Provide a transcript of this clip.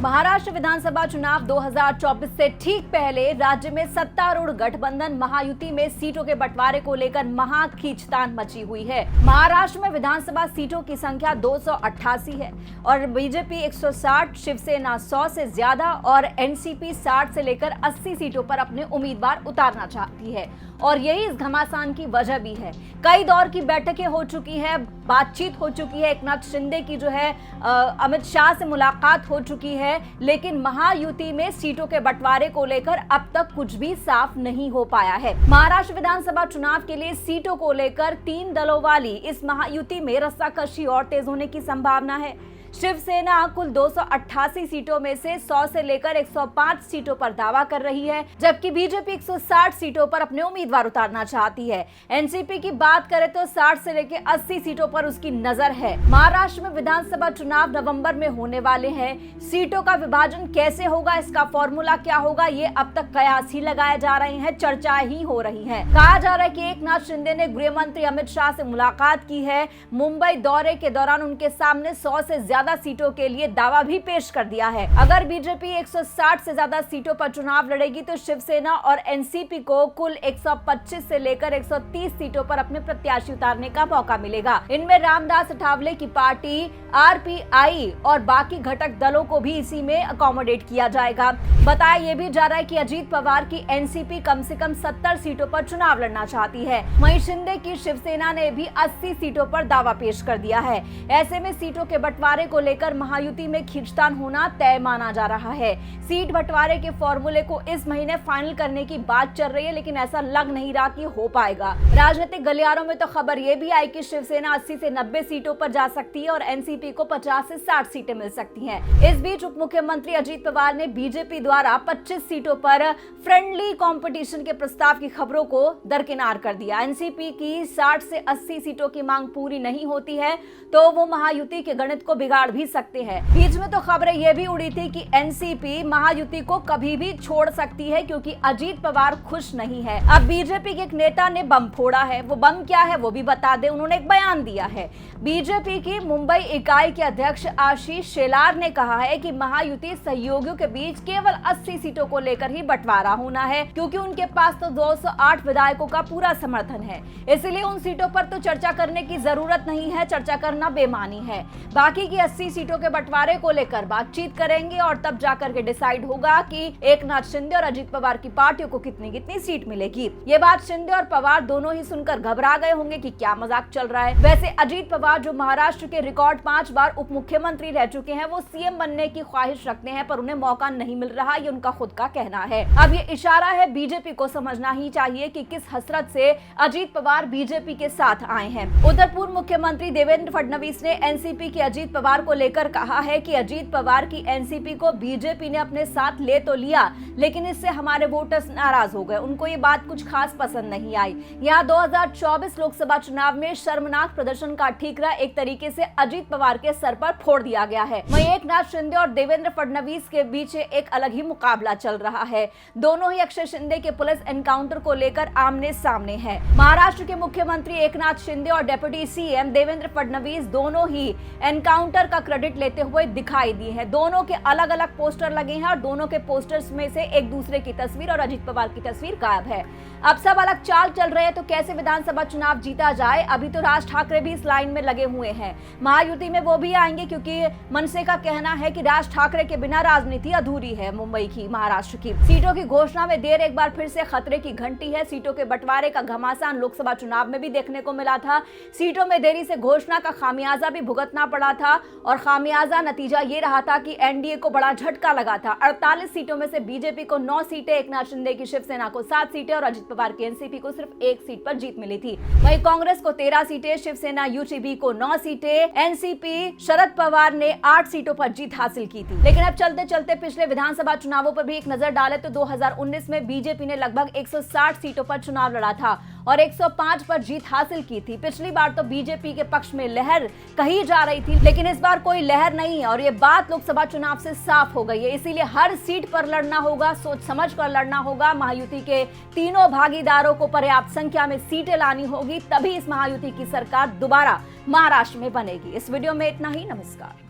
महाराष्ट्र विधानसभा चुनाव 2024 से ठीक पहले राज्य में सत्तारूढ़ गठबंधन महायुति में सीटों के बंटवारे को लेकर महा खींचतान मची हुई है। महाराष्ट्र में विधानसभा सीटों की संख्या 288 है और बीजेपी 160, शिवसेना 100 से ज्यादा और एनसीपी 60 से लेकर 80 सीटों पर अपने उम्मीदवार उतारना चाहती है और यही इस घमासान की वजह भी है। कई दौर की बैठकें हो चुकी है, बातचीत हो चुकी है, एकनाथ शिंदे की जो है अमित शाह से मुलाकात हो चुकी है, लेकिन महायुति में सीटों के बंटवारे को लेकर अब तक कुछ भी साफ नहीं हो पाया है। महाराष्ट्र विधानसभा चुनाव के लिए सीटों को लेकर 3 दलों वाली इस महायुति में रस्साकशी और तेज होने की संभावना है। शिवसेना कुल 288 सीटों में से 100 से लेकर 105 सीटों पर दावा कर रही है, जबकि बीजेपी 160 सीटों पर अपने उम्मीदवार उतारना चाहती है। एनसीपी की बात करें तो 60 से लेकर 80 सीटों पर उसकी नजर है। महाराष्ट्र में विधानसभा चुनाव नवंबर में होने वाले हैं। सीटों का विभाजन कैसे होगा, इसका फॉर्मूला क्या होगा, ये अब तक कयास ही लगाए जा रहे हैं, चर्चा ही हो रही है। कहा जा रहा है कि एकनाथ शिंदे ने गृह मंत्री अमित शाह से मुलाकात की है। मुंबई दौरे के दौरान उनके सामने 100 से ज्यादा सीटों के लिए दावा भी पेश कर दिया है। अगर बीजेपी 160 से ज्यादा सीटों पर चुनाव लड़ेगी तो शिवसेना और एनसीपी को कुल 125 से लेकर 130 सीटों पर अपने प्रत्याशी उतारने का मौका मिलेगा। इनमें रामदास अठावले की पार्टी, आरपीआई और बाकी घटक दलों को भी इसी में अकोमोडेट किया जाएगा। बताया यह भी जा रहा है कि अजीत पवार की एनसीपी कम से कम 70 सीटों पर चुनाव लड़ना चाहती है। वहीं शिंदे की शिवसेना ने भी 80 सीटों पर दावा पेश कर दिया है। ऐसे में सीटों के बंटवारे को लेकर महायुति में खींचतान होना तय माना जा रहा है। सीट बंटवारे के फॉर्मूले को इस महीने फाइनल करने की बात चल रही है, लेकिन ऐसा लग नहीं रहा कि हो पाएगा। राजनीतिक गलियारों में तो खबर यह भी आई कि शिवसेना 80 से 90 सीटों पर जा सकती है और एनसीपी को 50 से 60 सीटें मिल सकती हैं। इस बीच उप मुख्यमंत्री अजीत पवार ने बीजेपी द्वारा 25 सीटों पर फ्रेंडली कंपटीशन के प्रस्ताव की खबरों को दरकिनार कर दिया। एनसीपी की 60 से 80 सीटों की मांग पूरी नहीं होती है तो वो महायुति के गणित को बिगाड़ भी सकते हैं। बीच में तो खबरें यह भी उड़ी थी कि एनसीपी महायुति को कभी भी छोड़ सकती है क्योंकि अजीत पवार खुश नहीं है। अब बीजेपी के एक नेता ने बम फोड़ा है, वो बम क्या है वो भी बता दे। उन्होंने एक बयान दिया है। बीजेपी की मुंबई इकाई के अध्यक्ष आशीष शेलार ने कहा है कि महायुति सहयोगियों के बीच केवल 80 सीटों को लेकर ही बंटवारा होना है क्योंकि उनके पास तो 208 विधायकों का पूरा समर्थन है, इसलिए उन सीटों पर तो चर्चा करने की जरूरत नहीं है, चर्चा करना बेमानी है। बाकी की 80 सीटों के बंटवारे को लेकर बातचीत करेंगे और तब जाकर के डिसाइड होगा कि एकनाथ शिंदे और अजीत पवार की पार्टियों को कितनी कितनी सीट मिलेगी। ये बात शिंदे और पवार दोनों ही सुनकर घबरा गए होंगे कि क्या मजाक चल रहा है। वैसे अजीत पवार जो महाराष्ट्र के रिकॉर्ड 5 बार उप मुख्यमंत्री रह चुके हैं, वो सीएम बनने की ख्वाहिश रखते हैं पर उन्हें मौका नहीं मिल रहा, ये उनका खुद का कहना है। अब ये इशारा है बीजेपी को समझना ही चाहिए कि किस हसरत से अजीत पवार बीजेपी के साथ आए हैं। उधर पूर्व मुख्यमंत्री देवेंद्र फडणवीस ने एनसीपी के अजीत पवार को लेकर कहा है कि अजीत पवार की एनसीपी को बीजेपी ने अपने साथ ले तो लिया, लेकिन इससे हमारे वोटर्स नाराज हो गए। उनको ये बात कुछ खास पसंद नहीं आई। यहाँ 2024 लोकसभा चुनाव में शर्मनाक प्रदर्शन का ठीकरा एक तरीके से अजीत पवार के सर पर फोड़ दिया गया है। वहीं एकनाथ शिंदे और देवेंद्र फडणवीस के बीच एक अलग ही मुकाबला चल रहा है। दोनों ही अक्षय शिंदे के पुलिस एनकाउंटर को लेकर आमने सामने है। महाराष्ट्र के मुख्यमंत्री एकनाथ शिंदे और डेप्यूटी सीएम देवेंद्र फडणवीस दोनों ही एनकाउंटर का क्रेडिट लेते हुए दिखाई दिए हैं। दोनों के अलग अलग पोस्टर लगे हैं और दोनों के पोस्टर्स में से एक दूसरे की तस्वीर और अजीत पवार की तस्वीर गायब है। अब सब अलग चाल चल रहे हैं तो कैसे विधानसभा चुनाव जीता जाए। अभी तो राज ठाकरे भी इस लाइन में लगे हुए हैं। महायुति में वो भी आएंगे क्योंकि मनसे का कहना है कि राज ठाकरे के बिना राजनीति अधूरी है। मुंबई की, महाराष्ट्र की सीटों की घोषणा में देर एक बार फिर से खतरे की घंटी है। सीटों के बंटवारे का घमासान लोकसभा चुनाव में भी देखने को मिला था। सीटों में देरी से घोषणा का खामियाजा भी भुगतना पड़ा था और खामियाजा नतीजा ये रहा था कि एनडीए को बड़ा झटका लगा था। 48 सीटों में से बीजेपी को 9 सीटें, एकनाथ शिंदे की शिवसेना को 7 सीटें और अजीत पवार की एनसीपी को सिर्फ 1 सीट पर जीत मिली थी। वहीं कांग्रेस को 13 सीटें, शिवसेना यूटीबी को 9 सीटें, एनसीपी शरद पवार ने 8 सीटों पर जीत हासिल की थी। लेकिन अब चलते चलते पिछले विधानसभा चुनावों पर भी एक नजर डाले तो 2019 में बीजेपी ने लगभग 160 सीटों पर चुनाव लड़ा था और 105 पर जीत हासिल की थी। पिछली बार तो बीजेपी के पक्ष में लहर कही जा रही थी, लेकिन इस बार कोई लहर नहीं है और ये बात लोकसभा चुनाव से साफ हो गई है। इसीलिए हर सीट पर लड़ना होगा, सोच समझ कर लड़ना होगा। महायुति के तीनों भागीदारों को पर्याप्त संख्या में सीटें लानी होगी, तभी इस महायुति की सरकार दोबारा महाराष्ट्र में बनेगी। इस वीडियो में इतना ही। नमस्कार।